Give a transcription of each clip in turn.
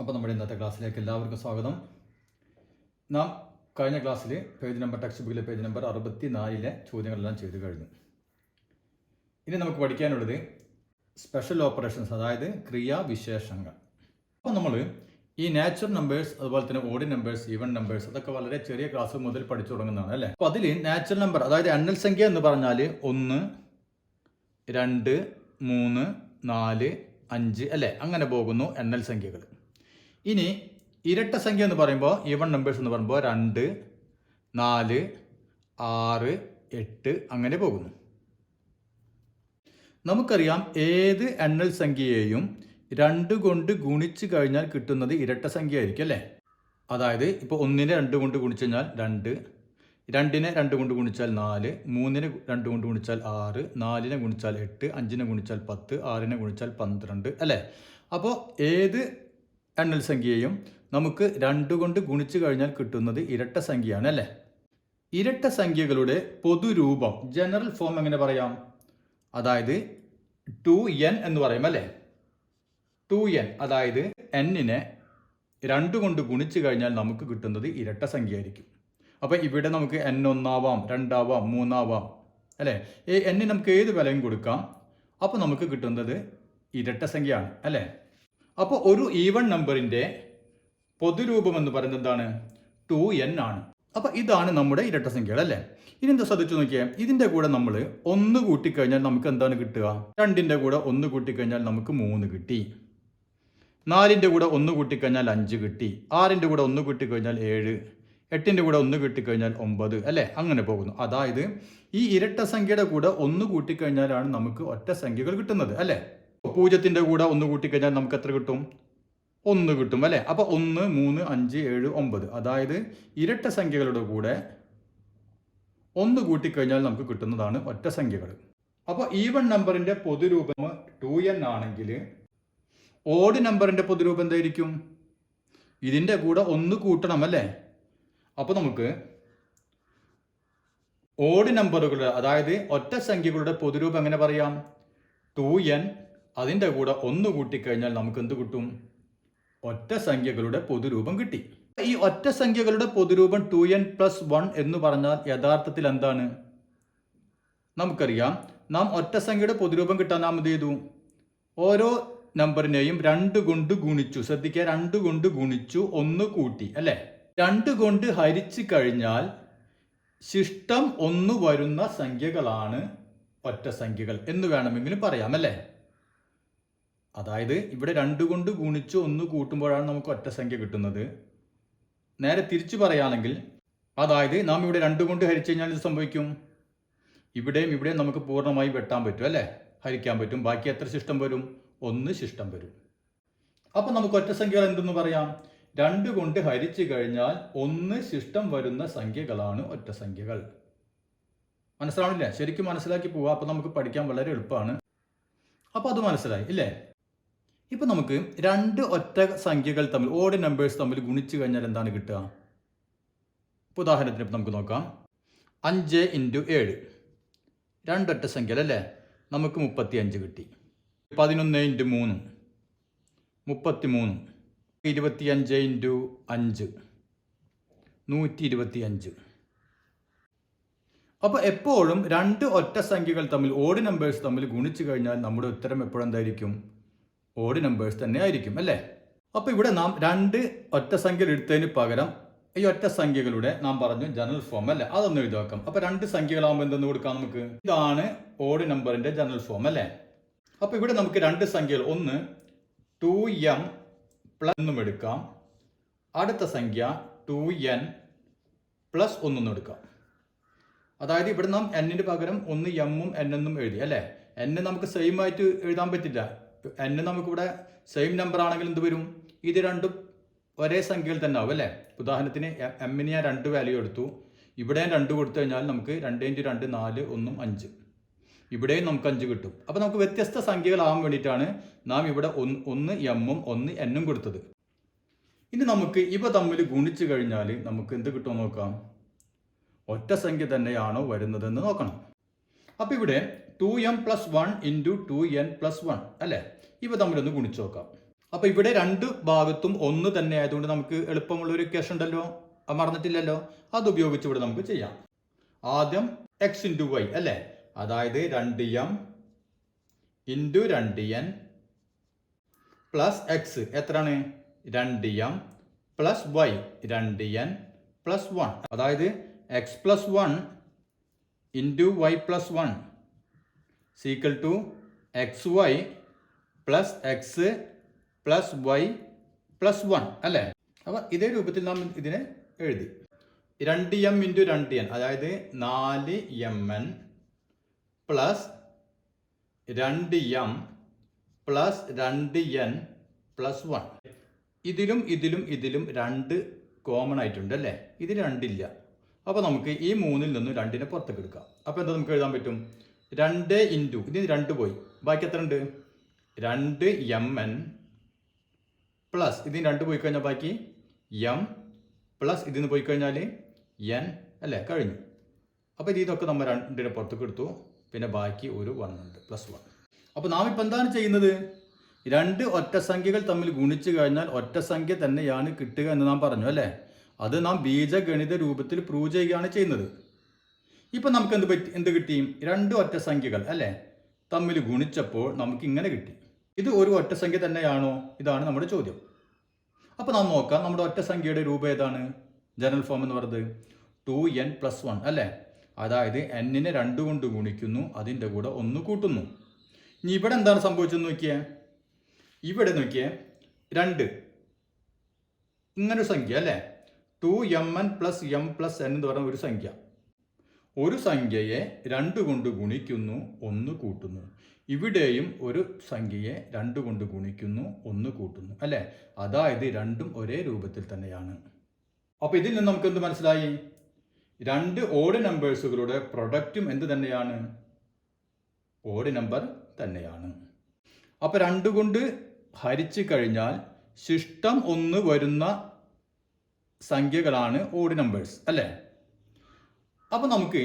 അപ്പോൾ നമ്മുടെ ഇന്നത്തെ ക്ലാസ്സിലേക്ക് എല്ലാവർക്കും സ്വാഗതം. നാം കഴിഞ്ഞ ക്ലാസ്സിൽ ടെക്സ്റ്റ് ബുക്കിലെ പേജ് നമ്പർ 64 ചോദ്യങ്ങളെല്ലാം ചെയ്തു കഴിഞ്ഞു. ഇനി നമുക്ക് പഠിക്കാനുള്ളത് സ്പെഷ്യൽ ഓപ്പറേഷൻസ്, അതായത് ക്രിയാവിശേഷങ്ങൾ. അപ്പോൾ നമ്മൾ ഈ നാച്ചുറൽ നമ്പേഴ്സ്, അതുപോലെ തന്നെ ഓഡ് നമ്പേഴ്സ്, ഈവൻ നമ്പേഴ്സ്, അതൊക്കെ വളരെ ചെറിയ ക്ലാസ് മുതൽ പഠിച്ചു തുടങ്ങുന്നതാണ് അല്ലേ. അപ്പോൾ അതിൽ നാച്ചുറൽ നമ്പർ, അതായത് എണ്ണൽ സംഖ്യ എന്ന് പറഞ്ഞാൽ 1, 2, 3, 4, 5 അല്ലേ, അങ്ങനെ പോകുന്നു എണ്ണൽ സംഖ്യകൾ. ഇനി ഇരട്ട സംഖ്യ എന്ന് പറയുമ്പോൾ, ഈവൺ നമ്പേഴ്സ് എന്ന് പറയുമ്പോൾ 2, 4, 6, 8 അങ്ങനെ പോകുന്നു. നമുക്കറിയാം ഏത് എണ്ണൽ സംഖ്യയെയും 2 കൊണ്ട് ഗുണിച്ച് കഴിഞ്ഞാൽ കിട്ടുന്നത് ഇരട്ട സംഖ്യ ആയിരിക്കും അല്ലേ. അതായത് ഇപ്പോൾ 1നെ 2 കൊണ്ട് ഗുണിച്ച് കഴിഞ്ഞാൽ 2, 2നെ 2 കൊണ്ട് ഗുണിച്ചാൽ 4, 3നെ 2 കൊണ്ട് ഗുണിച്ചാൽ 6, 4നെ ഗുണിച്ചാൽ 8, 5നെ ഗുണിച്ചാൽ 10, 6നെ ഗുണിച്ചാൽ 12 അല്ലേ. അപ്പോൾ ഏത് എണ്ണൽ സംഖ്യയും നമുക്ക് 2 കൊണ്ട് ഗുണിച്ച് കഴിഞ്ഞാൽ കിട്ടുന്നത് ഇരട്ട സംഖ്യയാണ് അല്ലേ. ഇരട്ട സംഖ്യകളുടെ പൊതുരൂപം, ജനറൽ ഫോം എങ്ങനെ പറയാം? അതായത് 2n എന്ന് പറയും അല്ലേ. 2n, അതായത് n-നെ 2 കൊണ്ട് ഗുണിച്ച് കഴിഞ്ഞാൽ നമുക്ക് കിട്ടുന്നത് ഇരട്ട സംഖ്യ ആയിരിക്കും. അപ്പോൾ ഇവിടെ നമുക്ക് n1 ആവാം, 2 ആവാം, 3 ആവാം അല്ലേ. n നമുക്ക് ഏത് വിലയും കൊടുക്കാം. അപ്പോൾ നമുക്ക് കിട്ടുന്നത് ഇരട്ട സംഖ്യയാണ് അല്ലേ. അപ്പോൾ ഒരു ഈവൺ നമ്പറിൻ്റെ പൊതുരൂപം എന്ന് പറയുന്നത് എന്താണ്? 2n ആണ്. അപ്പോൾ ഇതാണ് നമ്മുടെ ഇരട്ട സംഖ്യകൾ അല്ലേ. ഇനി എന്താ ശ്രദ്ധിച്ചു നോക്കിയാൽ, ഇതിൻ്റെ കൂടെ നമ്മൾ 1 കൂട്ടിക്കഴിഞ്ഞാൽ നമുക്ക് എന്താണ് കിട്ടുക? 2ൻ്റെ കൂടെ 1 കൂട്ടിക്കഴിഞ്ഞാൽ നമുക്ക് 3 കിട്ടി. 4ൻ്റെ കൂടെ 1 കൂട്ടിക്കഴിഞ്ഞാൽ 5 കിട്ടി. 6ൻ്റെ കൂടെ 1 കൂട്ടിക്കഴിഞ്ഞാൽ 7, 8ൻ്റെ കൂടെ 1 കൂട്ടിക്കഴിഞ്ഞാൽ 9 അല്ലേ, അങ്ങനെ പോകുന്നു. അതായത് ഈ ഇരട്ട സംഖ്യയുടെ കൂടെ 1 കൂട്ടിക്കഴിഞ്ഞാലാണ് നമുക്ക് ഒറ്റ സംഖ്യകൾ കിട്ടുന്നത് അല്ലേ. 0ൻ്റെ കൂടെ 1 കൂട്ടിക്കഴിഞ്ഞാൽ നമുക്ക് എത്ര കിട്ടും? 1 കിട്ടും അല്ലേ. അപ്പോൾ 1, 3, 5, 7, 9, അതായത് ഇരട്ട സംഖ്യകളുടെ കൂടെ 1 കൂട്ടിക്കഴിഞ്ഞാൽ നമുക്ക് കിട്ടുന്നതാണ് ഒറ്റ സംഖ്യകൾ. അപ്പോൾ ഈവൺ നമ്പറിൻ്റെ പൊതുരൂപം 2n ആണെങ്കിൽ ഓഡ് നമ്പറിൻ്റെ പൊതുരൂപം എന്തായിരിക്കും? ഇതിൻ്റെ കൂടെ 1 കൂട്ടണം അല്ലേ. അപ്പോൾ നമുക്ക് ഓഡ് നമ്പറുകളുടെ, അതായത് ഒറ്റ സംഖ്യകളുടെ പൊതുരൂപം എങ്ങനെ പറയാം? 2n, അതിൻ്റെ കൂടെ 1 കൂട്ടിക്കഴിഞ്ഞാൽ നമുക്ക് എന്ത് കിട്ടും? ഒറ്റ സംഖ്യകളുടെ പൊതുരൂപം കിട്ടി. ഈ ഒറ്റ സംഖ്യകളുടെ പൊതുരൂപം 2n + 1 എന്ന് പറഞ്ഞാൽ യഥാർത്ഥത്തിൽ എന്താണ്? നമുക്കറിയാം, നാം ഒറ്റ സംഖ്യയുടെ പൊതുരൂപം കിട്ടാൻ നാം എന്ത് ചെയ്തു? ഓരോ നമ്പറിനെയും 2 കൊണ്ട് ഗുണിച്ചു. ശ്രദ്ധിക്കുക, 2 കൊണ്ട് ഗുണിച്ചു, 1 കൂട്ടി അല്ലേ. 2 കൊണ്ട് ഹരിച്ചു കഴിഞ്ഞാൽ ശിഷ്ടം 1 വരുന്ന സംഖ്യകളാണ് ഒറ്റ സംഖ്യകൾ എന്ന് വേണമെങ്കിലും പറയാം അല്ലേ. അതായത് ഇവിടെ 2 കൊണ്ട് ഗുണിച്ച് 1 കൂട്ടുമ്പോഴാണ് നമുക്ക് ഒറ്റ സംഖ്യ കിട്ടുന്നത്. നേരെ തിരിച്ചു പറയുകയാണെങ്കിൽ, അതായത് നാം ഇവിടെ 2 കൊണ്ട് ഹരിച്ചു കഴിഞ്ഞാൽ ഇത് സംഭവിക്കും, ഇവിടെയും നമുക്ക് പൂർണ്ണമായി വെട്ടാൻ പറ്റും അല്ലേ, ഹരിക്കാൻ പറ്റും. ബാക്കി എത്ര ശിഷ്ടം വരും? 1 ശിഷ്ടം വരും. അപ്പോൾ നമുക്ക് ഒറ്റ സംഖ്യകൾ എന്തെന്ന് പറയാം? 2 കൊണ്ട് ഹരിച്ചു കഴിഞ്ഞാൽ 1 ശിഷ്ടം വരുന്ന സംഖ്യകളാണ് ഒറ്റ സംഖ്യകൾ. മനസ്സിലാവണില്ലേ? ശരിക്കും മനസ്സിലാക്കി പോവുക. അപ്പോൾ നമുക്ക് പഠിക്കാൻ വളരെ എളുപ്പമാണ്. അപ്പോൾ അത് മനസ്സിലായി ഇല്ലേ. ഇപ്പം നമുക്ക് 2 ഒറ്റ സംഖ്യകൾ തമ്മിൽ, ഓഡ് നമ്പേഴ്സ് തമ്മിൽ ഗുണിച്ച് കഴിഞ്ഞാൽ എന്താണ് കിട്ടുക? ഇപ്പോൾ ഉദാഹരണത്തിന് ഇപ്പം നമുക്ക് നോക്കാം. 5 × 7, 2 ഒറ്റ സംഖ്യകൾ അല്ലേ, നമുക്ക് 35 കിട്ടി. 11 × 3, 33. 25 × 5, 125. അപ്പോൾ എപ്പോഴും 2 ഒറ്റ സംഖ്യകൾ തമ്മിൽ, ഓഡ് നമ്പേഴ്സ് തമ്മിൽ ഗുണിച്ച് കഴിഞ്ഞാൽ നമ്മുടെ ഉത്തരം എപ്പോഴും എന്തായിരിക്കും? ഓഡ് നമ്പേഴ്സ് തന്നെ ആയിരിക്കും അല്ലേ. അപ്പോൾ ഇവിടെ നാം 2 ഒറ്റ സംഖ്യകൾ എടുത്തതിന് പകരം ഈ ഒറ്റ സംഖ്യകളുടെ നാം പറഞ്ഞു ജനറൽ ഫോം അല്ലേ, അതൊന്ന് എഴുതി വെക്കാം. അപ്പോൾ 2 സംഖ്യകളാകുമ്പോൾ എന്തെന്ന് കൊടുക്കാം നമുക്ക്? ഇതാണ് ഓഡ് നമ്പറിൻ്റെ ജനറൽ ഫോം അല്ലേ. അപ്പോൾ ഇവിടെ നമുക്ക് 2 സംഖ്യകൾ, ഒന്ന് 2m + എന്നും എടുക്കാം, അടുത്ത സംഖ്യ 2n + 1 എടുക്കാം. അതായത് ഇവിടെ നാം n-ന് പകരം 1 m-ഉം n-എന്നും എഴുതി അല്ലേ. n നമുക്ക് സെയിം ആയിട്ട് എഴുതാൻ പറ്റില്ല. n നമുക്കിവിടെ സെയിം നമ്പർ ആണെങ്കിൽ എന്ത് വരും? ഇത് രണ്ടും ഒരേ സംഖ്യയിൽ തന്നെ ആവും അല്ലേ. ഉദാഹരണത്തിന് m-ന് ഞാൻ 2 വാല്യൂ എടുത്തു, ഇവിടെ ഞാൻ 2 കൊടുത്തു കഴിഞ്ഞാൽ നമുക്ക് 2 × 2 4, 1 5. ഇവിടെയും നമുക്ക് 5 കിട്ടും. അപ്പോൾ നമുക്ക് വ്യത്യസ്ത സംഖ്യകളാകാൻ വേണ്ടിയിട്ടാണ് നാം ഇവിടെ 1 m-ഉം 1 n-ഉം കൊടുത്തത്. ഇനി നമുക്ക് ഇവ തമ്മിൽ ഗുണിച്ച് കഴിഞ്ഞാൽ നമുക്ക് എന്ത് കിട്ടുമോ നോക്കാം. ഒറ്റ സംഖ്യ തന്നെയാണോ വരുന്നതെന്ന് നോക്കണം. അപ്പോൾ ഇവിടെ 2m + 1 × 2n + 1 അല്ലേ, ഇവ തമ്മിലൊന്ന് ഗുണിച്ച് നോക്കാം. അപ്പോൾ ഇവിടെ രണ്ട് ഭാഗത്തും ഒന്ന് തന്നെ ആയതുകൊണ്ട് നമുക്ക് എളുപ്പമുള്ള ഒരു ഇക്വേഷൻ ഉണ്ടല്ലോ, അത് മറന്നിട്ടില്ലല്ലോ, അത് ഉപയോഗിച്ച് ഇവിടെ നമുക്ക് ചെയ്യാം. ആദ്യം എക്സ് ഇൻറ്റു വൈ അല്ലേ, അതായത് 2m into 2n plus X എത്രയാണ് 2m plus Y 2n plus 1, അതായത് X plus 1 into Y plus 1 equal to X Y plus X plus Y plus 1 അല്ലേ. അപ്പോൾ ഇതേ രൂപത്തിൽ നാം ഇതിനെ എഴുതി. 2m ഇൻറ്റു 2n അതായത് 4mn plus 2m plus 2n plus 1. ഇതിലും ഇതിലും ഇതിലും 2 കോമൺ ആയിട്ടുണ്ട് അല്ലേ, ഇതിൽ 2 ഇല്ല. അപ്പോൾ നമുക്ക് ഈ 3ൽ നിന്ന് 2നെ പുറത്തേക്ക് എടുക്കാം. അപ്പോൾ എന്താ നമുക്ക് എഴുതാൻ പറ്റും, 2 ഇൻറ്റു ഇതിന് 2 പോയി, ബാക്കി എത്ര ഉണ്ട് 2mn പ്ലസ് ഇതിന് 2 പോയി കഴിഞ്ഞാൽ ബാക്കി m പ്ലസ് ഇതിന് പോയി കഴിഞ്ഞാൽ n അല്ലേ, കഴിഞ്ഞു. അപ്പോൾ ഇതൊക്കെ നമ്മൾ 2നെ പുറത്തേക്ക് എടുത്തു, പിന്നെ ബാക്കി ഒരു 1 ഉണ്ട് പ്ലസ് 1. അപ്പോൾ നാം ഇപ്പം എന്താണ് ചെയ്യുന്നത്, 2 ഒറ്റ സംഖ്യകൾ തമ്മിൽ ഗുണിച്ചു കഴിഞ്ഞാൽ ഒറ്റ സംഖ്യ തന്നെയാണ് കിട്ടുക എന്ന് നാം പറഞ്ഞു അല്ലേ. അത് നാം ബീജഗണിത രൂപത്തിൽ പ്രൂവ് ചെയ്യുകയാണ് ചെയ്യുന്നത്. ഇപ്പം നമുക്ക് എന്ത് കിട്ടി, 2 ഒറ്റ സംഖ്യകൾ അല്ലേ തമ്മിൽ ഗുണിച്ചപ്പോൾ നമുക്ക് ഇങ്ങനെ കിട്ടി. ഇത് ഒരു ഒറ്റ സംഖ്യ തന്നെയാണോ, ഇതാണ് നമ്മുടെ ചോദ്യം. അപ്പോൾ നാം നോക്കാം, നമ്മുടെ ഒറ്റ സംഖ്യയുടെ രൂപം ഏതാണ്, ജനറൽ ഫോം എന്ന് പറയുന്നത് 2n പ്ലസ് 1 അല്ലേ, അതായത് n-നെ 2 കൊണ്ട് ഗുണിക്കുന്നു, അതിൻ്റെ കൂടെ 1 കൂട്ടുന്നു. ഇനി ഇവിടെ എന്താണ് സംഭവിച്ചതെന്ന് നോക്കിയേ, ഇവിടെ നോക്കിയേ 2 ഇങ്ങനൊരു സംഖ്യ അല്ലേ, 2mn plus m plus n എന്ന് പറയുന്ന ഒരു സംഖ്യ. ഒരു സംഖ്യയെ 2 കൊണ്ട് ഗുണിക്കുന്നു, 1 കൂട്ടുന്നു. ഇവിടെയും ഒരു സംഖ്യയെ 2 കൊണ്ട് ഗുണിക്കുന്നു, 1 കൂട്ടുന്നു അല്ലേ, അതായത് രണ്ടും ഒരേ രൂപത്തിൽ തന്നെയാണ്. അപ്പോൾ ഇതിൽ നിന്ന് നമുക്ക് എന്ത് മനസ്സിലായി, 2 ഓഡ് നമ്പേഴ്സുകളുടെ പ്രൊഡക്റ്റും എന്ത് തന്നെയാണ്, ഓഡ് നമ്പർ തന്നെയാണ്. അപ്പോൾ 2 കൊണ്ട് ഹരിച്ചു കഴിഞ്ഞാൽ ശിഷ്ടം 1 വരുന്ന സംഖ്യകളാണ് ഓഡ് നമ്പേഴ്സ് അല്ലേ. അപ്പോൾ നമുക്ക്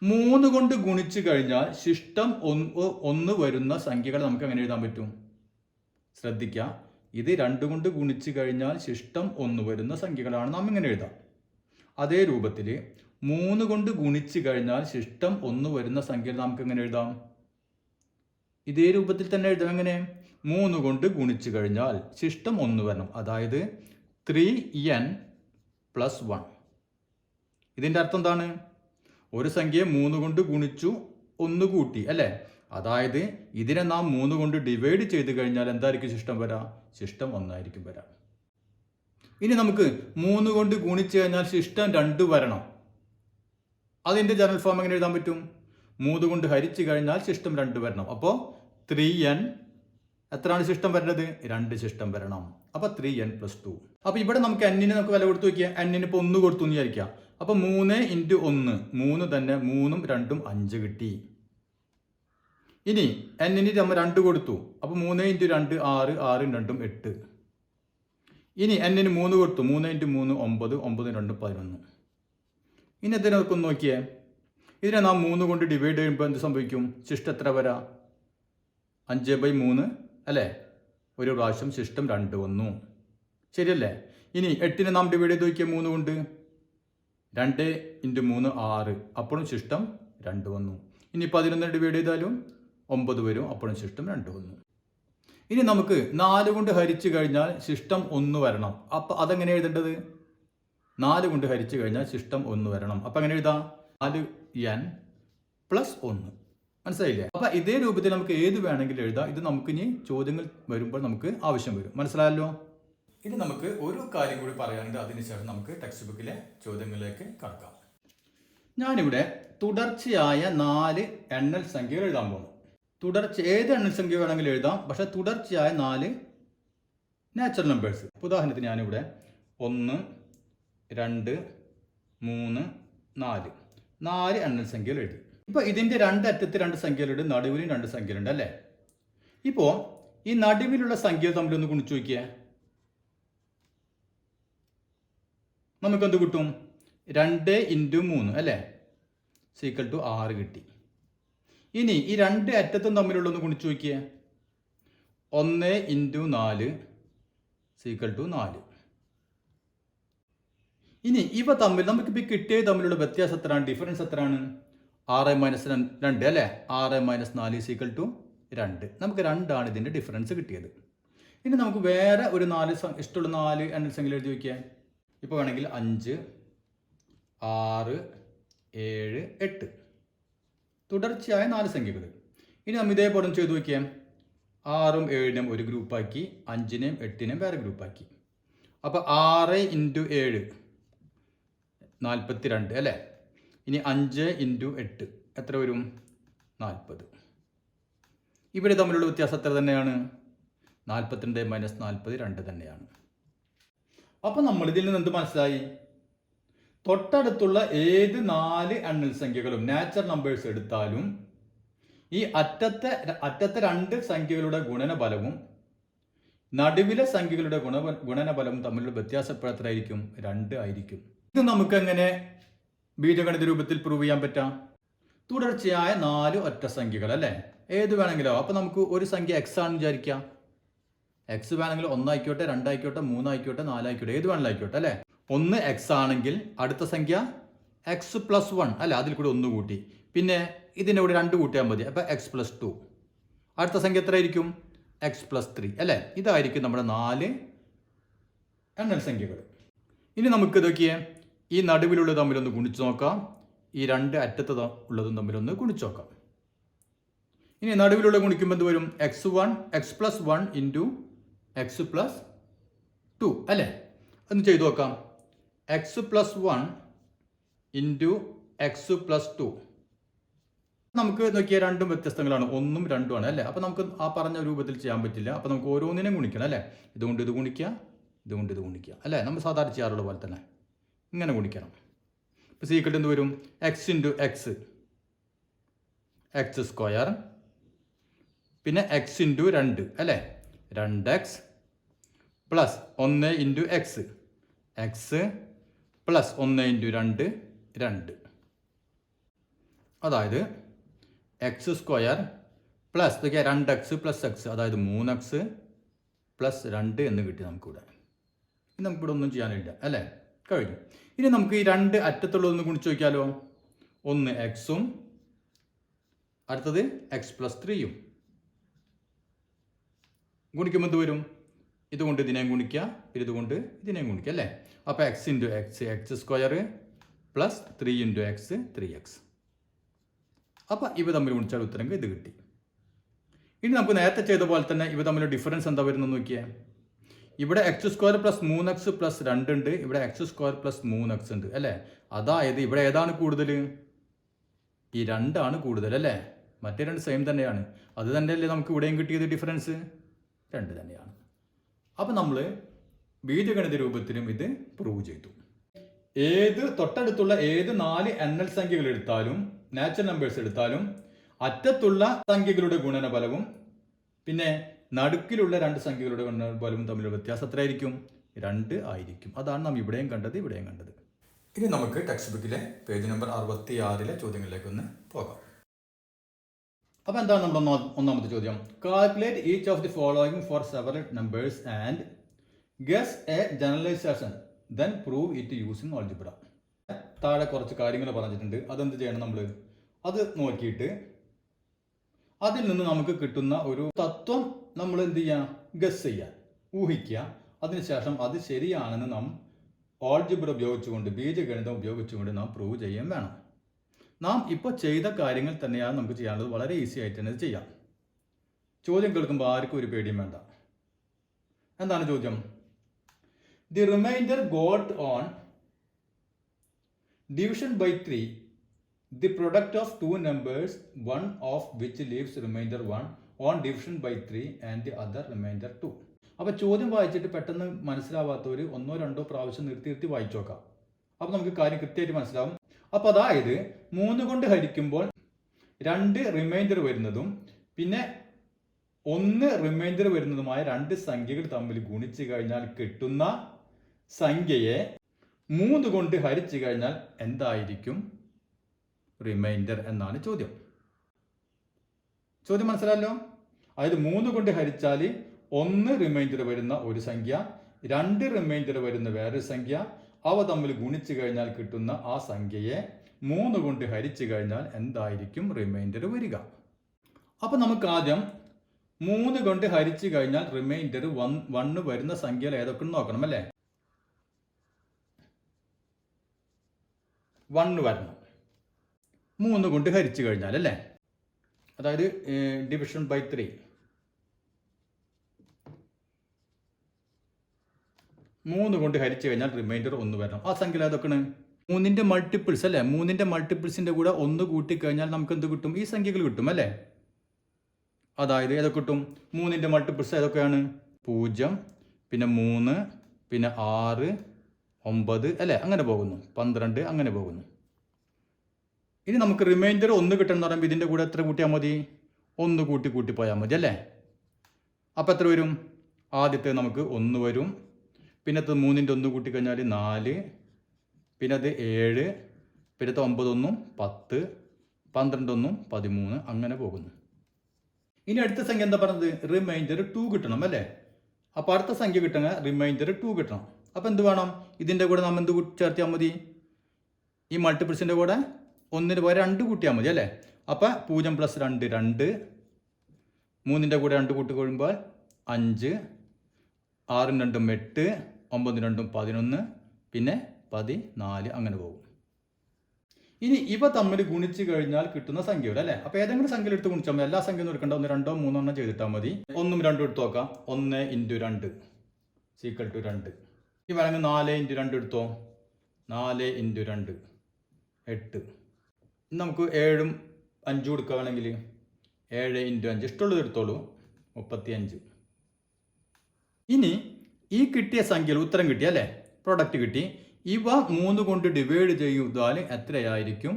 3 കൊണ്ട് ഗുണിച്ചു കഴിഞ്ഞാൽ ശിഷ്ടം 1 വരുന്ന സംഖ്യകൾ നമുക്ക് എങ്ങനെ എഴുതാൻ പറ്റും, ശ്രദ്ധിക്കുക, ഇത് 2 കൊണ്ട് ഗുണിച്ചു കഴിഞ്ഞാൽ ശിഷ്ടം 1 വരുന്ന സംഖ്യകളാണ് നാം ഇങ്ങനെ എഴുതാം. അതേ രൂപത്തിൽ 3 കൊണ്ട് ഗുണിച്ചു കഴിഞ്ഞാൽ ശിഷ്ടം 1 വരുന്ന സംഖ്യകൾ നമുക്ക് എങ്ങനെ എഴുതാം, ഇതേ രൂപത്തിൽ തന്നെ എഴുതാം. എങ്ങനെ, 3 കൊണ്ട് ഗുണിച്ചു കഴിഞ്ഞാൽ ശിഷ്ടം 1 വരണം, അതായത് 3n പ്ലസ് 1. ഇതിൻ്റെ അർത്ഥം എന്താണ്, ഒരു സംഖ്യയെ 3 കൊണ്ട് ഗുണിച്ചു 1 കൂട്ടി അല്ലേ, അതായത് ഇതിനെ നാം 3 കൊണ്ട് ഡിവൈഡ് ചെയ്ത് കഴിഞ്ഞാൽ എന്തായിരിക്കും ശിഷ്ടം വരാം, ശിഷ്ടം 1 ആയിരിക്കും വരാം. ഇനി നമുക്ക് 3 കൊണ്ട് ഗുണിച്ചു കഴിഞ്ഞാൽ ശിഷ്ടം 2 വരണം. അതിൻ്റെ ജനറൽ ഫോം എങ്ങനെ എഴുതാൻ പറ്റും, 3 കൊണ്ട് ഹരിച്ചു കഴിഞ്ഞാൽ ശിഷ്ടം 2 വരണം. അപ്പോൾ 3n എത്രയാണ് ശിഷ്ടം വരുന്നത്, 2 ശിഷ്ടം വരണം. അപ്പോൾ 3n പ്ലസ് 2. അപ്പോൾ ഇവിടെ നമുക്ക് n-ന് നമുക്ക് വില കൊടുത്ത് നോക്കിയാൽ n-ന് ഇപ്പോൾ 1 കൊടുത്തു എന്ന് വിചാരിക്കാം. അപ്പോൾ 3 ഇൻറ്റു 1 3 തന്നെ, 3ഉം 2ഉം 5 കിട്ടി. ഇനി n-ന് നമ്മൾ 2 കൊടുത്തു, അപ്പോൾ 3 ഇൻറ്റു 2 6, 6ഉം 2ഉം 8. ഇനി n-ന് 3 കൊടുത്തു, 3 ഇൻറ്റു 3 9, 9ഉം 2ഉം 11. ഇനി എന്തിനാ നമുക്ക് നോക്കിയേ, ഇതിനെ നാം 3 കൊണ്ട് ഡിവൈഡ് ചെയ്യുമ്പോൾ എന്ത് സംഭവിക്കും, ശിഷ്ടം എത്ര വരാം, 5/3 അല്ലേ, ഒരു പ്രാവശ്യം ശിഷ്ടം 2 വന്നു, ശരിയല്ലേ. ഇനി 8നെ നാം ഡിവൈഡ് ചെയ്ത് നോക്കിയാൽ 3 കൊണ്ട്, 2 ഇൻറ്റു 3 6, അപ്പോഴും ശിഷ്ടം 2 വന്നു. ഇനി 11 ഡിവൈഡ് ചെയ്താലും 9 വരും, അപ്പോഴും ശിഷ്ടം 2 വന്നു. ഇനി നമുക്ക് 4 കൊണ്ട് ഹരിച്ചു കഴിഞ്ഞാൽ ശിഷ്ടം 1 വരണം. അപ്പോൾ അതെങ്ങനെ എഴുതേണ്ടത്, 4 കൊണ്ട് ഹരിച്ചു കഴിഞ്ഞാൽ ശിഷ്ടം 1 വരണം. അപ്പോൾ എങ്ങനെ എഴുതാം, 4n പ്ലസ് 1. മനസ്സിലായില്ലേ. അപ്പോൾ ഇതേ രൂപത്തിൽ നമുക്ക് ഏത് വേണമെങ്കിലും എഴുതാം. ഇത് നമുക്ക് ഇനി ചോദ്യങ്ങൾ വരുമ്പോൾ നമുക്ക് ആവശ്യം വരും. മനസ്സിലായല്ലോ. ഇനി നമുക്ക് ഒരു കാര്യം കൂടി പറയാനുണ്ട്, അതിനുശേഷം നമുക്ക് ടെക്സ്റ്റ് ബുക്കിലെ ചോദ്യങ്ങളിലേക്ക് കടക്കാം. ഞാനിവിടെ തുടർച്ചയായ 4 എണ്ണൽ സംഖ്യകൾ എഴുതാൻ പോകുന്നു. ഏത് എണ്ണൽ സംഖ്യ വേണമെങ്കിലും എഴുതാം, പക്ഷെ തുടർച്ചയായ 4 നാച്ചുറൽ നമ്പേഴ്സ്. ഉദാഹരണത്തിന് ഞാനിവിടെ 1 2 3 4 എണ്ണൽ സംഖ്യകൾ എഴുതി. ഇപ്പോൾ ഇതിൻ്റെ 2 അറ്റത്ത് 2 സംഖ്യകളുണ്ട്, നടുവിലും 2 സംഖ്യകളുണ്ട് അല്ലേ. ഇപ്പോൾ ഈ നടുവിലുള്ള സംഖ്യകൾ തമ്മിലൊന്ന് ഗുണിച്ചു നോക്കിയേ, നമുക്കെന്ത് കിട്ടും, 2 ഇൻറ്റു 3 അല്ലേ, സീക്വൽ ടു 6 കിട്ടി. ഇനി ഈ 2 അറ്റത്തും തമ്മിലുള്ളൊന്ന് ഗുണിച്ചു നോക്കിയേ, 1 ഇൻറ്റു 4 സീക്വൽ ടു 4. ഇനി ഇവ തമ്മിൽ നമുക്കിപ്പോൾ കിട്ടിയത് തമ്മിലുള്ള വ്യത്യാസം എത്രയാണ്, ഡിഫറൻസ് എത്രയാണ്? 6 മൈനസ് 2 അല്ലേ, 6 മൈനസ് 4 സീക്വൽ ടു 2. നമുക്ക് 2 ആണ് ഇതിൻ്റെ ഡിഫറൻസ് കിട്ടിയത്. ഇനി നമുക്ക് വേറെ ഒരു 4 ഇഷ്ടമുള്ള 4 എണ്ണൽ സംഖ്യകൾ എഴുതി വയ്ക്കുക. ഇപ്പോൾ വേണമെങ്കിൽ 5, 6, 7, 8 തുടർച്ചയായ 4 സംഖ്യകൾ. ഇനി നമ്മൾ ഇതേപോലെ ചെയ്തു വയ്ക്കാം. 6ഉം 7നും ഒരു ഗ്രൂപ്പാക്കി, 5നെയും 8നെയും വേറെ ഗ്രൂപ്പാക്കി. അപ്പോൾ 6 ഇൻറ്റു 7 42 അല്ലേ. ഇനി 5 ഇൻറ്റു 8 എത്ര വരും? 40. ഇവിടെ തമ്മിലുള്ള വ്യത്യാസം എത്ര തന്നെയാണ്? 42 മൈനസ് 40 2 തന്നെയാണ്. അപ്പം നമ്മൾ ഇതിൽ നിന്ന് എന്ത് മനസ്സിലായി? തൊട്ടടുത്തുള്ള ഏത് 4 എണ്ണൽ സംഖ്യകളും നാച്ചുറൽ നമ്പേഴ്സ് എടുത്താലും ഈ അറ്റത്തെ 2 സംഖ്യകളുടെ ഗുണനഫലവും നടുവിലെ സംഖ്യകളുടെ ഗുണനഫലവും തമ്മിലുള്ള വ്യത്യാസം എത്രയായിരിക്കും? 2 ആയിരിക്കും. ഇത് നമുക്ക് എങ്ങനെ ബീജഗണിത രൂപത്തിൽ പ്രൂവ് ചെയ്യാൻ പറ്റാം? തുടർച്ചയായ 4 ഒറ്റ സംഖ്യകൾ അല്ലേ, ഏത് വേണമെങ്കിലോ. അപ്പോൾ നമുക്ക് ഒരു സംഖ്യ എക്സ് ആണെന്ന് വിചാരിക്കാം. എക്സ് വേണമെങ്കിൽ 1 ആയിക്കോട്ടെ, 2 ആയിക്കോട്ടെ, 3 ആയിക്കോട്ടെ, 4 ആയിക്കോട്ടെ, ഏത് വേണമെങ്കിലും ആയിക്കോട്ടെ അല്ലേ. 1 എക്സ് ആണെങ്കിൽ അടുത്ത സംഖ്യ എക്സ് പ്ലസ് 1 അല്ലേ, അതിൽ കൂടെ 1 കൂട്ടി, പിന്നെ ഇതിൻ്റെ കൂടെ 2 കൂട്ടിയാൽ മതി. അപ്പോൾ എക്സ് പ്ലസ് 2. അടുത്ത സംഖ്യ എത്ര ആയിരിക്കും? എക്സ് പ്ലസ് 3 അല്ലേ. ഇതായിരിക്കും നമ്മുടെ 4 എണ്ണൽ സംഖ്യകൾ. ഇനി നമുക്ക് ഇതൊക്കെ ഈ നടുവിലുള്ളത് തമ്മിലൊന്ന് ഗുണിച്ച് നോക്കാം. ഈ 2 അറ്റത്ത് ഉള്ളതും തമ്മിലൊന്ന് ഗുണിച്ച് നോക്കാം. ഇനി നടുവിലുള്ള ഗുണിക്കുമ്പോൾ എന്ത് വരും? X plus 1 into X plus 2 അല്ലേ. ഒന്ന് ചെയ്തു നോക്കാം. X plus 1 into X plus 2. നമുക്ക് നോക്കിയാൽ രണ്ടും വ്യത്യസ്തങ്ങളാണ്, 1ഉം 2ഉം ആണ് അല്ലേ. അപ്പോൾ നമുക്ക് ആ പറഞ്ഞ രൂപത്തിൽ ചെയ്യാൻ പറ്റില്ല. അപ്പോൾ നമുക്ക് ഓരോന്നിനെയും ഗുണിക്കണം അല്ലേ. ഇതുകൊണ്ട് ഇത് ഗുണിക്കുക, ഇതുകൊണ്ട് ഇത് ഗുണിക്കുക അല്ലേ. നമ്മൾ സാധാരണ ചെയ്യാറുള്ള പോലെ തന്നെ ഇങ്ങനെ ഗുണിക്കണം. ഇപ്പോൾ സീക്വൽ എന്ത് വരും? X into X, X square, പിന്നെ എക്സ് ഇൻറ്റു 2 അല്ലേ, 2x plus 1 into X, X plus 1 into 2, 2. അതായത് X square plus 2x plus X, അതായത് 3x പ്ലസ് 2 എന്ന് കിട്ടി നമുക്കിവിടെ. ഇനി നമുക്കിവിടെ ഒന്നും ചെയ്യാനില്ല അല്ലേ, കഴിഞ്ഞു. ഇനി നമുക്ക് ഈ 2 അറ്റത്തുള്ളതൊന്ന് ഗുണിച്ച് നോക്കിയാലോ. 1 എക്സും അടുത്തത് എക്സ് പ്ലസ് 3യും ഗുണിക്കുമ്പോൾ എന്ത് വരും? ഇതുകൊണ്ട് ഇതിനെയും ഗുണിക്കുക, ഇതുകൊണ്ട് ഇതിനെയും ഗുണിക്കുക അല്ലേ. അപ്പോൾ X into X, X square plus 3 into X, 3x. അപ്പോൾ ഇവ തമ്മിൽ ഗുണിച്ചാൽ ഉത്തരം ഇത് കിട്ടി. ഇനി നമുക്ക് നേരത്തെ ചെയ്ത പോലെ തന്നെ ഇവ തമ്മിലുള്ള ഡിഫറൻസ് എന്താ വരുന്നത് നോക്കിയേ. ഇവിടെ X square plus 3x plus 2 ഉണ്ട്, ഇവിടെ എക്സ് സ്ക്വയർ പ്ലസ് 3x ഉണ്ട് അല്ലേ. അതായത് ഇവിടെ ഏതാണ് കൂടുതൽ? ഈ 2 ആണ് കൂടുതൽ അല്ലേ. മറ്റേ 2 സെയിം തന്നെയാണ്. അത് തന്നെയല്ലേ നമുക്ക് ഇവിടെയും കിട്ടിയത് ഡിഫറൻസ്? 2 തന്നെയാണ്. അപ്പം നമ്മൾ ബീജഗണിത രൂപത്തിലും ഇത് പ്രൂവ് ചെയ്തു. തൊട്ടടുത്തുള്ള ഏത് 4 എണ്ണൽ സംഖ്യകൾ എടുത്താലും, നാച്ചുറൽ നമ്പേഴ്സ് എടുത്താലും, അറ്റത്തുള്ള സംഖ്യകളുടെ ഗുണനഫലവും പിന്നെ നടുക്കിലുള്ള 2 സംഖ്യകളുടെ ഗുണനഫലവും തമ്മിലുള്ള വ്യത്യാസം എത്രയായിരിക്കും? 2 ആയിരിക്കും. അതാണ് നാം ഇവിടെയും കണ്ടത്, ഇവിടെയും കണ്ടത്. ഇനി നമുക്ക് ടെക്സ്റ്റ് ബുക്കിലെ പേജ് നമ്പർ 66 ചോദ്യങ്ങളിലേക്ക് ഒന്ന് പോകാം. അപ്പോൾ എന്താണ് നമ്മുടെ ഒന്നാമത്തെ ചോദ്യം? Calculate each of the following for several numbers and guess a generalization then prove it using algebra. താഴെ കുറച്ച് കാര്യങ്ങൾ പറഞ്ഞിട്ടുണ്ട്. അതെന്ത് ചെയ്യണം? നമ്മൾ അത് നോക്കിയിട്ട് അതിൽ നിന്ന് നമുക്ക് കിട്ടുന്ന ഒരു തത്വം നമ്മൾ എന്ത് ചെയ്യുക? ഗസ് ചെയ്യുക, ഊഹിക്കുക. അതിനുശേഷം അത് ശരിയാണെന്ന് നാം ആൾജിബ്ര ഉപയോഗിച്ചുകൊണ്ട്, ബീജഗണിതം ഉപയോഗിച്ചുകൊണ്ട് നാം പ്രൂവ് ചെയ്യാൻ വേണം. നാം ഇപ്പോൾ ചെയ്ത കാര്യങ്ങൾ തന്നെയാണ് നമുക്ക് ചെയ്യാനുള്ളത്. വളരെ ഈസി ആയിട്ട് തന്നെ ചെയ്യാം. ചോദ്യം കേൾക്കുമ്പോൾ ആർക്കും ഒരു പേടിയും വേണ്ട. എന്താണ് ചോദ്യം? The remainder got on division by 3 the product of two numbers, one of which leaves remainder 1 on division by 3 and the other remainder 2. അപ്പോൾ ചോദ്യം വായിച്ചിട്ട് പെട്ടെന്ന് മനസ്സിലാവാത്തവർ 1-2 പ്രാവശ്യം നിർത്തി വായിച്ചു നോക്കാം. അപ്പോൾ നമുക്ക് കാര്യം കൃത്യമായിട്ട് മനസ്സിലാവും. അപ്പോൾ അതായത് 3 കൊണ്ട് ഹരിക്കുമ്പോൾ 2 റിമൈൻഡർ വരുന്നതും പിന്നെ 1 റിമൈൻഡർ വരുന്നതുമായ 2 സംഖ്യകൾ തമ്മിൽ ഗുണിച്ച് കഴിഞ്ഞാൽ കിട്ടുന്ന സംഖ്യയെ 3 കൊണ്ട് ഹരിച്ചു കഴിഞ്ഞാൽ എന്തായിരിക്കും റിമൈൻഡർ എന്നാണ് ചോദ്യം. ചോദ്യം മനസ്സിലായല്ലോ? അതായത് 3 കൊണ്ട് ഹരിച്ചാൽ 1 റിമൈൻഡർ വരുന്ന ഒരു സംഖ്യ, 2 റിമൈൻഡർ വരുന്ന വേറൊരു സംഖ്യ, അവ തമ്മിൽ ഗുണിച്ചു കഴിഞ്ഞാൽ കിട്ടുന്ന ആ സംഖ്യയെ 3 കൊണ്ട് ഹരിച്ചു കഴിഞ്ഞാൽ എന്തായിരിക്കും റിമൈൻഡർ വരിക. അപ്പം നമുക്ക് ആദ്യം 3 കൊണ്ട് ഹരിച്ചു കഴിഞ്ഞാൽ റിമൈൻഡർ 1 വരുന്ന സംഖ്യകൾ ഏതൊക്കെ നോക്കണം അല്ലേ. 1 വരണം 3 കൊണ്ട് ഹരിച്ചു കഴിഞ്ഞാൽ അല്ലേ. അതായത് ഡിവിഷൻ ബൈ 3. 3 കൊണ്ട് ഹരിച്ചു കഴിഞ്ഞാൽ റിമൈൻഡർ 1 വരണം. ആ സംഖ്യ ഏതൊക്കെയാണ്? 3ന്റെ മൾട്ടിപ്പിൾസ് അല്ലേ. 3ന്റെ മൾട്ടിപ്പിൾസിന്റെ കൂടെ 1 കൂട്ടിക്കഴിഞ്ഞാൽ നമുക്ക് എന്ത് കിട്ടും? ഈ സംഖ്യകൾ കിട്ടും അല്ലേ. അതായത് ഏതൊക്കെ കിട്ടും? 3ന്റെ മൾട്ടിപ്പിൾസ് ഏതൊക്കെയാണ്? 0, പിന്നെ 3, പിന്നെ 6, 9 അല്ലേ, അങ്ങനെ പോകുന്നു. 12 അങ്ങനെ പോകുന്നു. ഇനി നമുക്ക് റിമൈൻഡർ 1 കിട്ടണം എന്ന് പറയുമ്പോൾ ഇതിൻ്റെ കൂടെ എത്ര കൂട്ടിയാൽ മതി? 1 കൂട്ടി പോയാൽ മതി അല്ലേ. അപ്പോൾ എത്ര വരും? ആദ്യത്തെ നമുക്ക് 1 വരും, പിന്നത്തെ 3ന്റെ 1 കൂട്ടിക്കഴിഞ്ഞാൽ 4, പിന്നെ അത് 7, പിന്നത്തെ 9 1 10, 12 1 13 അങ്ങനെ പോകുന്നു. ഇനി അടുത്ത സംഖ്യ എന്താ പറഞ്ഞത്? റിമൈൻഡർ 2 കിട്ടണം അല്ലേ. അപ്പോൾ അടുത്ത സംഖ്യ കിട്ടണം റിമൈൻഡർ 2 കിട്ടണം. അപ്പോൾ എന്ത് വേണം? ഇതിൻ്റെ കൂടെ നമ്മൾ എന്ത് ചേർത്തിയാൽ മതി? ഈ മൾട്ടിപ്പിൾസിൻ്റെ കൂടെ 1ന് പകരം 2 കൂട്ടിയാൽ മതി അല്ലേ. അപ്പോൾ 0 + 2 2, 3ന്റെ കൂടെ 2 കൂട്ടി കഴിയുമ്പോൾ 5, 6 2 8, 9 2 11, പിന്നെ 14 അങ്ങനെ പോകും. ഇനി ഇവ തമ്മിൽ ഗുണിച്ച് കഴിഞ്ഞാൽ കിട്ടുന്ന സംഖ്യകൾ അല്ലേ. അപ്പോൾ ഏതെങ്കിലും സംഖ്യ എടുത്ത് ഗുണിച്ചാൽ മതി. എല്ലാ സംഖ്യയും എടുക്കേണ്ട 1 2 3 ചെയ്തിട്ടാൽ മതി. 1 2 എടുത്ത് നോക്കാം. 1 × 2 = 2. ഈ വേണമെങ്കിൽ 4 × 2 എടുത്തോ. 4 × 2 8. നമുക്ക് 7 5 കൊടുക്കുകയാണെങ്കിൽ 7 × 5 ഇഷ്ടമുള്ളത് എടുത്തോളൂ, 35. ഇനി ഈ കിട്ടിയ സംഖ്യയിൽ ഉത്തരം കിട്ടി അല്ലേ, പ്രൊഡക്റ്റ് കിട്ടി. ഇവ 3 കൊണ്ട് ഡിവൈഡ് ചെയ്താൽ എത്രയായിരിക്കും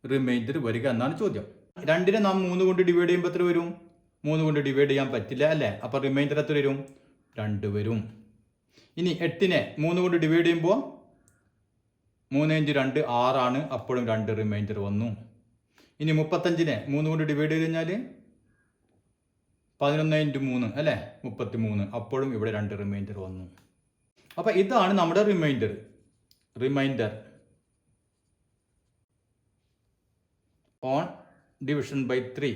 റിമൈൻഡർ വരിക എന്നാണ് ചോദ്യം. 2നെ നാം 3 കൊണ്ട് ഡിവൈഡ് ചെയ്യുമ്പോൾ എത്ര വരും? 3 കൊണ്ട് ഡിവൈഡ് ചെയ്യാൻ പറ്റില്ല അല്ലേ. അപ്പോൾ റിമൈൻഡർ എത്ര വരും? 2 വരും. ഇനി 8നെ 3 കൊണ്ട് ഡിവൈഡ് ചെയ്യുമ്പോൾ 3 × 2 6 ആണ്, അപ്പോഴും 2 റിമൈൻഡർ വന്നു. ഇനി 35നെ 3 കൊണ്ട് ഡിവൈഡ് ചെയ്ത് കഴിഞ്ഞാൽ 11 × 3 അല്ലേ, 33, അപ്പോഴും ഇവിടെ 2 റിമൈൻഡർ വന്നു. അപ്പോൾ ഇതാണ് നമ്മുടെ റിമൈൻഡർ ഓൺ ഡിവിഷൻ ബൈ 3.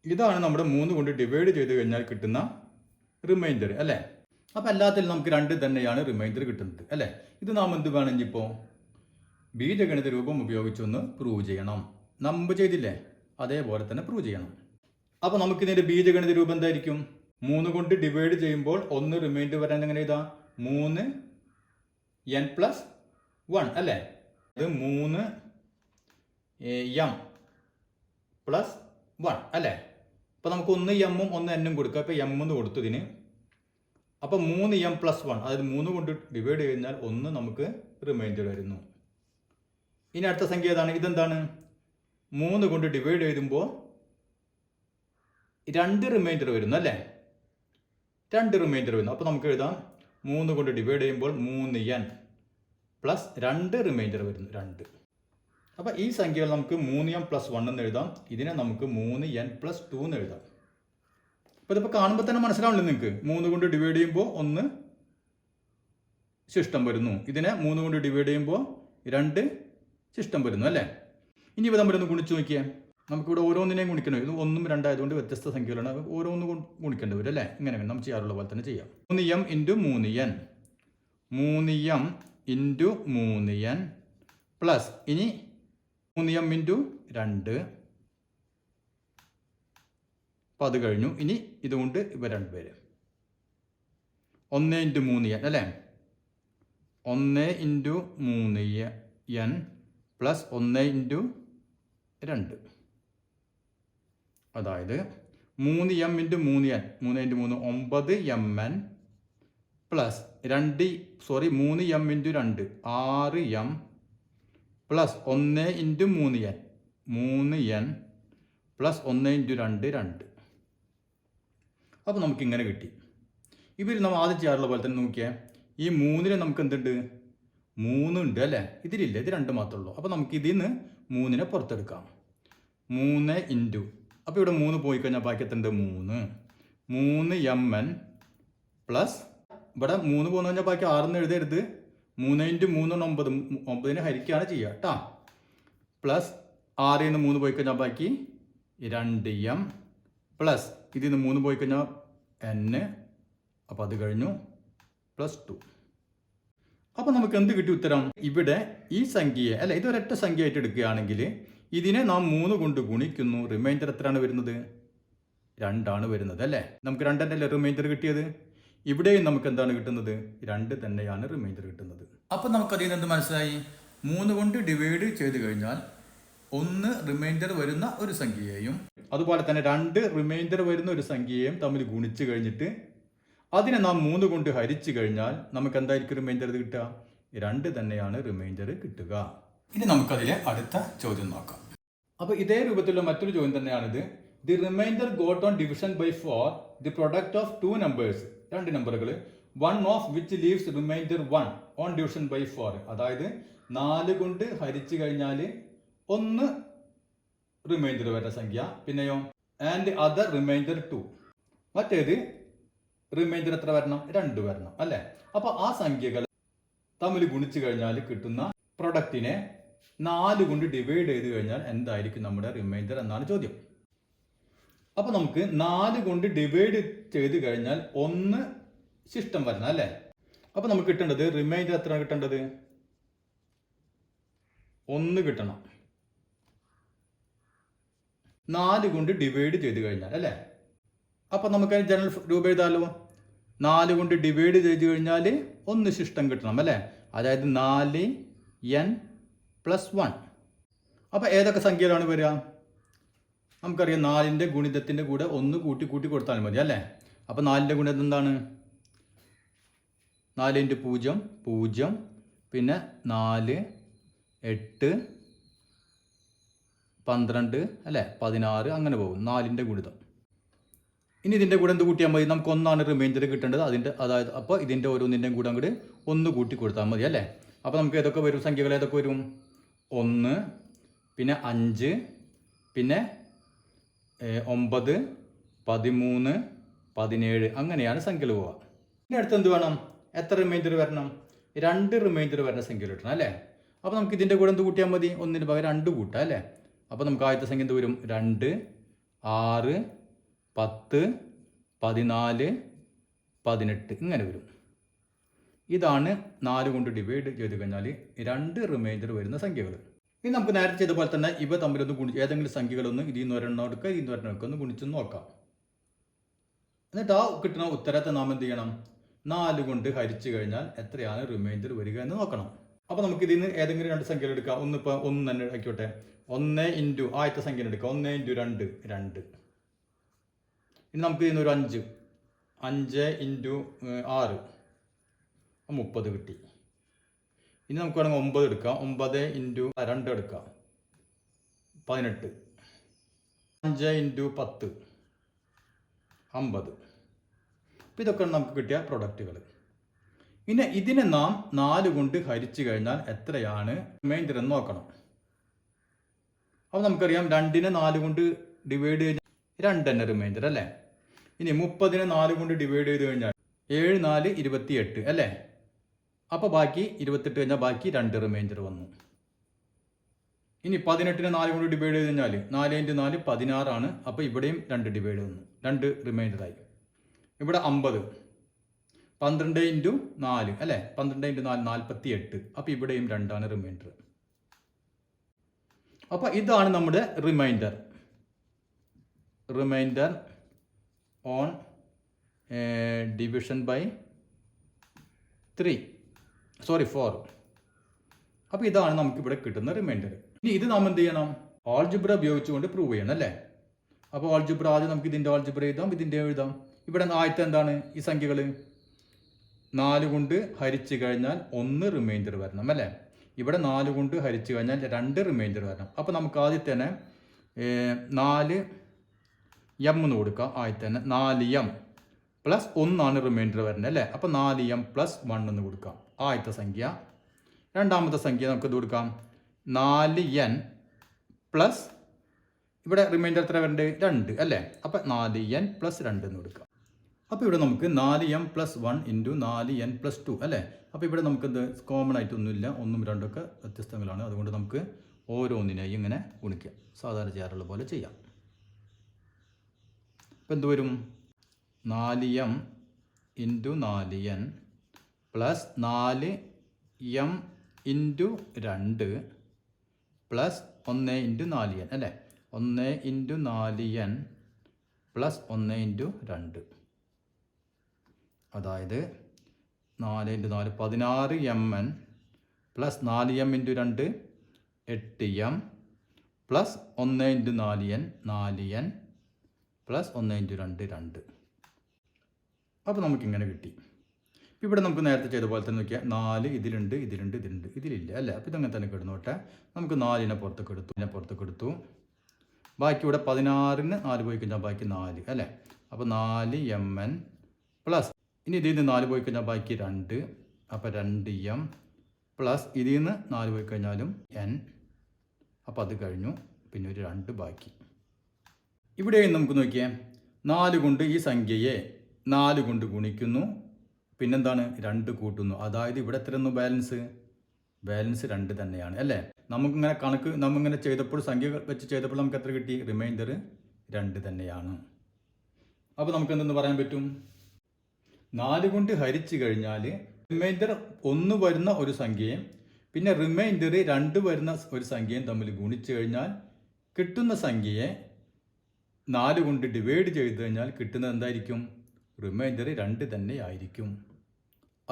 ഇതാണ് നമ്മുടെ 3 കൊണ്ട് ഡിവൈഡ് ചെയ്ത് കഴിഞ്ഞാൽ കിട്ടുന്ന റിമൈൻഡർ അല്ലേ. അപ്പോൾ എല്ലാത്തിലും നമുക്ക് 2 തന്നെയാണ് റിമൈൻഡർ കിട്ടുന്നത് അല്ലേ. ഇത് നാം എന്ത് വേണമെങ്കിൽ ഇപ്പോൾ ബീജഗണിത രൂപം ഉപയോഗിച്ചൊന്ന് പ്രൂവ് ചെയ്യണം. മുമ്പ് ചെയ്തില്ലേ, അതേപോലെ തന്നെ പ്രൂവ് ചെയ്യണം. അപ്പോൾ നമുക്കിതിൻ്റെ ബീജഗണിത രൂപം എന്തായിരിക്കും? 3 കൊണ്ട് ഡിവൈഡ് ചെയ്യുമ്പോൾ 1 റിമൈൻഡർ വരാൻ എങ്ങനെ എഴുതാം? 3n + 1 അല്ലേ. ഇത് 3m + 1 അല്ലേ. അപ്പോൾ നമുക്ക് 1m ഉം 1n കൊടുക്കുക. അപ്പോൾ m എന്ന് കൊടുത്തു ഇതിന്. അപ്പോൾ 3m + 1, അതായത് 3 കൊണ്ട് ഡിവൈഡ് കഴിഞ്ഞാൽ 1 നമുക്ക് റിമൈൻഡർ വരുന്നു. ഇനി അടുത്ത സംഖ്യ ഏതാണ്? ഇതെന്താണ്? 3 കൊണ്ട് ഡിവൈഡ് ചെയ്യുമ്പോൾ 2 റിമൈൻഡർ വരുന്നു അല്ലേ. 2 റിമൈൻഡർ വരുന്നു. അപ്പോൾ നമുക്ക് എഴുതാം 3 കൊണ്ട് ഡിവൈഡ് ചെയ്യുമ്പോൾ 3n + 2 റിമൈൻഡർ വരുന്നു, 2. അപ്പോൾ ഈ സംഖ്യകൾ നമുക്ക് 3m + 1 എന്ന് എഴുതാം. ഇതിനെ നമുക്ക് 3n + 2 എന്ന് എഴുതാം. അപ്പോൾ ഇതിപ്പോൾ കാണുമ്പോൾ തന്നെ മനസ്സിലാവില്ല നിങ്ങൾക്ക്. 3 കൊണ്ട് ഡിവൈഡ് ചെയ്യുമ്പോൾ 1 ശിഷ്ടം വരുന്നു. ഇതിനെ 3 കൊണ്ട് ഡിവൈഡ് ചെയ്യുമ്പോൾ 2 ശിഷ്ടം വരുന്നു അല്ലേ. ഇനി ഇവ തമ്മിലൊന്ന് ഗുണിച്ച് നോക്കിയാൽ നമുക്കിവിടെ ഓരോന്നിനെയും ഗുണിക്കണം. ഇത് 1 ഉം 2 ആയതുകൊണ്ട് വ്യത്യസ്ത സംഖ്യകളാണ്. ഓരോന്നും ഗുണിക്കേണ്ടി വരും അല്ലേ. ഇങ്ങനെ നമ്മൾ ചെയ്യാറുള്ള പോലെ തന്നെ ചെയ്യാം. 3m × 3n 3m × 3n plus ഇനി 3m × 2. അപ്പോൾ അത് കഴിഞ്ഞു. ഇനി ഇതുകൊണ്ട് ഇവ 2 പേര് 1 × 3n അല്ലേ. 1 × 3n പ്ലസ് 1 × 2. അതായത് 3m × 3n 3 × 3 9mn plus 3m × 2 6m plus 1 × 3n 3n plus 1 × 2 2. അപ്പോൾ നമുക്കിങ്ങനെ കിട്ടി. ഇവർ നമ്മൾ ആദ്യം ചെയ്യാറുള്ള പോലെ തന്നെ നോക്കിയാൽ ഈ 3ന് നമുക്ക് എന്തുണ്ട്? 3 ഉണ്ട് അല്ലേ. ഇതിലില്ല, ഇത് 2 മാത്രമേ ഉള്ളൂ. അപ്പോൾ നമുക്ക് ഇതിൽ നിന്ന് 3നെ പുറത്തെടുക്കാം. 3 ഇൻറ്റു, അപ്പോൾ ഇവിടെ 3 പോയി കഴിഞ്ഞാൽ ബാക്കി എത്തുന്നുണ്ട് 3 mn പ്ലസ് ഇവിടെ 3 പോകുന്ന കഴിഞ്ഞാൽ ബാക്കി 6 എഴുതരുത്. 3 ഇൻറ്റു 3 9, 9 ഹരിക്കുകയാണ് ചെയ്യുക കേട്ടോ. പ്ലസ് 6 3 പോയി കഴിഞ്ഞാൽ ബാക്കി 2m പ്ലസ് ഇതിൽ നിന്ന് 3 പോയി കഴിഞ്ഞാൽ n, അപ്പോൾ അത് കഴിഞ്ഞു പ്ലസ് 2. അപ്പോൾ നമുക്ക് എന്ത് കിട്ടി ഉത്തരം? ഇവിടെ ഈ സംഖ്യയെ അല്ല ഇതൊരൊറ്റ സംഖ്യയായിട്ട് എടുക്കുകയാണെങ്കിൽ ഇതിനെ നാം 3 കൊണ്ട് ഗുണിക്കുന്നു. റിമൈൻഡർ എത്രയാണ് വരുന്നത്? 2 വരുന്നത് അല്ലേ? നമുക്ക് 2 അല്ലേ റിമൈൻഡർ കിട്ടിയത്. ഇവിടെയും നമുക്ക് എന്താണ് കിട്ടുന്നത്? 2 തന്നെയാണ് റിമൈൻഡർ കിട്ടുന്നത്. അപ്പോൾ നമുക്കതിൽ നിന്ന് എന്ത് മനസ്സിലായി? 3 കൊണ്ട് ഡിവൈഡ് ചെയ്ത് കഴിഞ്ഞാൽ 1 റിമൈൻഡർ വരുന്ന ഒരു സംഖ്യയെയും അതുപോലെ തന്നെ 2 റിമൈൻഡർ വരുന്ന ഒരു സംഖ്യയെയും തമ്മിൽ ഗുണിച്ച് കഴിഞ്ഞിട്ട് അതിനെ നാം 3 കൊണ്ട് ഹരിച്ചു കഴിഞ്ഞാൽ നമുക്ക് എന്തായിരിക്കും റിമൈൻഡർ കിട്ടുക? 2 തന്നെയാണ് റിമൈൻഡർ കിട്ടുക. ഇനി നമുക്കതിലെ അടുത്ത ചോദ്യം നോക്കാം. അപ്പോൾ ഇതേ രൂപത്തിലുള്ള മറ്റൊരു ചോദ്യം തന്നെയാണിത്. The remainder got on division by 4 the product of 2 numbers, 2 നമ്പറുകൾ, 1 of which leaves remainder 1 on division by 4. അതായത് 4 കൊണ്ട് ഹരിച്ചു കഴിഞ്ഞാൽ 1 റിമൈൻഡർ വരുന്ന സംഖ്യ, പിന്നെയോ ആൻഡ് അതർ റിമൈൻഡർ 2, മറ്റേത് റിമൈൻഡർ എത്ര വരണം? 2 വരണം അല്ലേ? അപ്പോൾ ആ സംഖ്യകൾ തമ്മിൽ ഗുണിച്ചു കഴിഞ്ഞാൽ കിട്ടുന്ന പ്രൊഡക്റ്റിനെ 4 കൊണ്ട് ഡിവൈഡ് ചെയ്ത് കഴിഞ്ഞാൽ എന്തായിരിക്കും നമ്മുടെ റിമൈൻഡർ എന്നാണ് ചോദ്യം. അപ്പോൾ നമുക്ക് 4 കൊണ്ട് ഡിവൈഡ് ചെയ്ത് കഴിഞ്ഞാൽ 1 ശിഷ്ടം വരണം അല്ലേ? അപ്പോൾ നമുക്ക് കിട്ടേണ്ടത് റിമൈൻഡർ എത്ര കിട്ടേണ്ടത്? 1 കിട്ടണം 4 കൊണ്ട് ഡിവൈഡ് ചെയ്ത് കഴിഞ്ഞാൽ അല്ലേ? അപ്പോൾ നമുക്ക് ജനറൽ രൂപ എഴുതാലോ. 4 കൊണ്ട് ഡിവൈഡ് ചെയ്ത് കഴിഞ്ഞാൽ 1 ശിഷ്ടം കിട്ടണം അല്ലേ? അതായത് 4n പ്ലസ് 1. അപ്പോൾ ഏതൊക്കെ സംഖ്യകളാണ് വരിക? നമുക്കറിയാം 4ന്റെ ഗുണിതത്തിൻ്റെ കൂടെ 1 കൂട്ടി കൊടുത്താൽ മതി അല്ലേ? അപ്പോൾ 4ന്റെ ഗുണിതം എന്താണ്? 4 ഇൻറ്റു 0 0, പിന്നെ 4 8 12 അല്ലേ? 16 അങ്ങനെ പോകും 4ന്റെ ഗുണിതം. ഇനി ഇതിൻ്റെ കൂടെ എന്ത് കൂട്ടിയാൽ മതി? നമുക്ക് 1 റിമൈൻഡർ കിട്ടേണ്ടത്. അതായത് അപ്പോൾ ഇതിൻ്റെ ഓരോന്നിൻ്റെയും കൂടെ അങ്ങോട്ട് 1 കൂട്ടി കൊടുത്താൽ മതി അല്ലേ? അപ്പോൾ നമുക്ക് ഏതൊക്കെ വരും? സംഖ്യകൾ ഏതൊക്കെ വരും? 1, പിന്നെ 5, പിന്നെ 9, 13, 17 അങ്ങനെയാണ് സംഖ്യകൾ പോവുക. ഇനി അടുത്ത് എന്ത് വേണം? എത്ര റിമൈൻഡർ വരണം? 2 റിമൈൻഡർ വരുന്ന സംഖ്യ കിട്ടണം അല്ലേ? അപ്പോൾ നമുക്ക് ഇതിൻ്റെ കൂടെ എന്ത് കൂട്ടിയാൽ മതി? 1ന് പകരം 2 കൂട്ടാം അല്ലേ? അപ്പോൾ നമുക്ക് ആദ്യത്തെ സംഖ്യ എന്ത് വരും? 2, 6, 10, 14, 18 ഇങ്ങനെ വരും. ഇതാണ് 4 കൊണ്ട് ഡിവൈഡ് ചെയ്ത് കഴിഞ്ഞാൽ 2 റിമൈൻഡർ വരുന്ന സംഖ്യകൾ. ഇനി നമുക്ക് നേരത്തെ ചെയ്ത പോലെ തന്നെ ഇവ തമ്മിലൊന്ന് ഏതെങ്കിലും സംഖ്യകളൊന്ന് ഇതിൽ നിന്ന് ഒരെണ്ണം എടുക്കുക, ഇതിൽ നിന്ന് ഒരെണ്ണം എടുക്കുക, ഒന്ന് ഗുണിച്ചൊന്ന് നോക്കാം. എന്നിട്ട് ആ കിട്ടുന്ന ഉത്തരത്തെ നാം എന്ത് ചെയ്യണം? 4 കൊണ്ട് ഹരിച്ചു കഴിഞ്ഞാൽ എത്രയാണ് റിമൈൻഡർ വരിക എന്ന് നോക്കണം. അപ്പോൾ നമുക്ക് ഇതിൽ നിന്ന് ഏതെങ്കിലും 2 സംഖ്യകൾ എടുക്കാം. ഒന്നിപ്പോൾ 1 തന്നെ ആയിക്കോട്ടെ. 1 ഇൻറ്റു ആദ്യത്തെ സംഖ്യ എടുക്കാം. 1 ഇൻറ്റു 2 2. ഇനി നമുക്ക് ഇതിൽ നിന്ന് ഒരു 5 ഇൻറ്റു 6 30 കിട്ടി. ഇനി നമുക്ക് വേണമെങ്കിൽ 9 എടുക്കാം. 9 ഇൻറ്റു 2 എടുക്കാം. 18. 5 ഇൻറ്റു 10 50. അപ്പോൾ ഇതൊക്കെയാണ് നമുക്ക് കിട്ടിയ പ്രൊഡക്റ്റുകൾ. ഇനി ഇതിനെ നാം 4 കൊണ്ട് ഹരിച്ചു കഴിഞ്ഞാൽ എത്രയാണ് റിമൈൻഡർ എന്ന് നോക്കണം. അപ്പോൾ നമുക്കറിയാം 2നെ 4 കൊണ്ട് ഡിവൈഡ് ചെയ്ത് 2 തന്നെ റിമൈൻഡർ അല്ലേ? ഇനി 30നെ 4 കൊണ്ട് ഡിവൈഡ് ചെയ്ത് കഴിഞ്ഞാൽ 7 4 28 അല്ലേ? അപ്പോൾ ബാക്കി 28 കഴിഞ്ഞാൽ ബാക്കി 2 റിമൈൻഡർ വന്നു. ഇനി 18നെ 4 കൊണ്ട് ഡിവൈഡ് ചെയ്ത് കഴിഞ്ഞാൽ 4 ഇൻറ്റു 4 16 ആണ്. അപ്പോൾ ഇവിടെയും 2 ഡിവൈഡ് വന്നു, 2 റിമൈൻഡറായി. ഇവിടെ 50, 12 ഇൻറ്റു 4 അല്ലേ? 12 ഇൻറ്റു 4 48. അപ്പോൾ ഇവിടെയും 2 റിമൈൻഡർ. അപ്പോൾ ഇതാണ് നമ്മുടെ റിമൈൻഡർ ഓൺ ഡിവിഷൻ ബൈ 4. അപ്പോൾ ഇതാണ് നമുക്കിവിടെ കിട്ടുന്ന റിമൈൻഡർ. ഇനി ഇത് നാം എന്ത് ചെയ്യണം? ആൾജിബ്ര ഉപയോഗിച്ചുകൊണ്ട് പ്രൂവ് ചെയ്യണം അല്ലേ? അപ്പോൾ ആൾജിബ്ര ആദ്യം നമുക്ക് ഇതിൻ്റെ ആൾജിബ്ര എഴുതാം, ഇതിൻ്റെ എഴുതാം. ഇവിടെ ആദ്യത്തെ എന്താണ്? ഈ സംഖ്യകൾ 4 കൊണ്ട് ഹരിച്ചു കഴിഞ്ഞാൽ 1 റിമൈൻഡർ വരണം അല്ലേ? ഇവിടെ 4 കൊണ്ട് ഹരിച്ചു കഴിഞ്ഞാൽ 2 റിമൈൻഡർ വരണം. അപ്പോൾ നമുക്ക് ആദ്യം തന്നെ 4m എന്ന് കൊടുക്കാം. ആദ്യത്തെ തന്നെ 4m പ്ലസ് 1 റിമൈൻഡർ വരുന്നത് അല്ലേ? അപ്പോൾ 4m പ്ലസ് 1 എന്ന് കൊടുക്കാം ആദ്യത്തെ സംഖ്യ. രണ്ടാമത്തെ സംഖ്യ നമുക്ക് ഇത് കൊടുക്കാം 4n പ്ലസ് ഇവിടെ റിമൈൻഡർ എത്ര വരണ്ട് 2 അല്ലേ? അപ്പോൾ 4n + 2 എന്ന് കൊടുക്കാം. അപ്പോൾ ഇവിടെ നമുക്ക് 4m + 1 × 4n + 2 അല്ലേ? അപ്പോൾ ഇവിടെ നമുക്കെന്ത് കോമൺ ആയിട്ടൊന്നുമില്ല, 1ഉം 2ഉം ഒക്കെ വ്യത്യസ്തങ്ങളാണ്. അതുകൊണ്ട് നമുക്ക് ഓരോന്നിനെയും ഇങ്ങനെ ഗുണിക്കാം, സാധാരണ ചെയ്യാറുള്ള പോലെ ചെയ്യാം. അപ്പോൾ എന്ത് വരും? 4m × 4n + 4m × 2 + 1 × 4n അല്ലേ? 1 × 4n + 1 × 2, അതായത് 4 × 4 16mn + 4m × 2 8m + 1 × 4n 4n + 1 × 2 2. അപ്പോൾ നമുക്കിങ്ങനെ കിട്ടി. ഇവിടെ നമുക്ക് നേരത്തെ ചെയ്ത പോലെ തന്നെ നോക്കിയാൽ 4 ഇതിലുണ്ട്, ഇതിലില്ല അല്ലേ? അപ്പോൾ ഇതങ്ങനെ തന്നെ കിടന്നോട്ടെ. നമുക്ക് 4നെ പുറത്തേക്ക് എടുത്തു. ബാക്കി ഇവിടെ 16ന് 4 പോയി കഴിഞ്ഞാൽ ബാക്കി 4 അല്ലേ? അപ്പോൾ 4mn + ഇനി ഇതിൽ നിന്ന് 4 പോയി കഴിഞ്ഞാൽ ബാക്കി 2, അപ്പോൾ 2m + ഇതിൽ നിന്ന് 4 പോയി കഴിഞ്ഞാലും n, അപ്പോൾ അത് കഴിഞ്ഞു. പിന്നെ ഒരു 2 ബാക്കി. ഇവിടെയും നമുക്ക് നോക്കിയാൽ 4 കൊണ്ട് ഈ സംഖ്യയെ 4 കൊണ്ട് ഗുണിക്കുന്നു, പിന്നെന്താണ് 2 കൂട്ടുന്നു. അതായത് ഇവിടെ എത്രയൊന്നു ബാലൻസ് 2 തന്നെയാണ് അല്ലേ? നമുക്കിങ്ങനെ നമ്മിങ്ങനെ ചെയ്തപ്പോൾ സംഖ്യ വെച്ച് ചെയ്തപ്പോൾ നമുക്ക് എത്ര കിട്ടി? റിമൈൻഡർ 2 തന്നെയാണ്. അപ്പോൾ നമുക്ക് എന്തെന്ന് പറയാൻ പറ്റും? 4 കൊണ്ട് ഹരിച്ചു കഴിഞ്ഞാൽ റിമൈൻഡർ 1 വരുന്ന ഒരു സംഖ്യയും പിന്നെ റിമൈൻഡർ 2 വരുന്ന ഒരു സംഖ്യയും തമ്മിൽ ഗുണിച്ചു കഴിഞ്ഞാൽ കിട്ടുന്ന സംഖ്യയെ 4 കൊണ്ട് ഡിവൈഡ് ചെയ്ത് കഴിഞ്ഞാൽ കിട്ടുന്നത് എന്തായിരിക്കും? റിമൈൻഡർ 2 തന്നെ ആയിരിക്കും.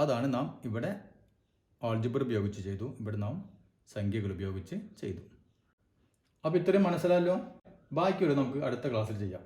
അതാണ് നാം ഇവിടെ ആൾജിബ്ര ഉപയോഗിച്ച് ചെയ്തു, ഇവിടെ നാം സംഖ്യകൾ ഉപയോഗിച്ച് ചെയ്തു. അപ്പോൾ ഇത്രയും മനസ്സിലായല്ലോ. ബാക്കിയുള്ള നമുക്ക് അടുത്ത ക്ലാസ്സിൽ ചെയ്യാം.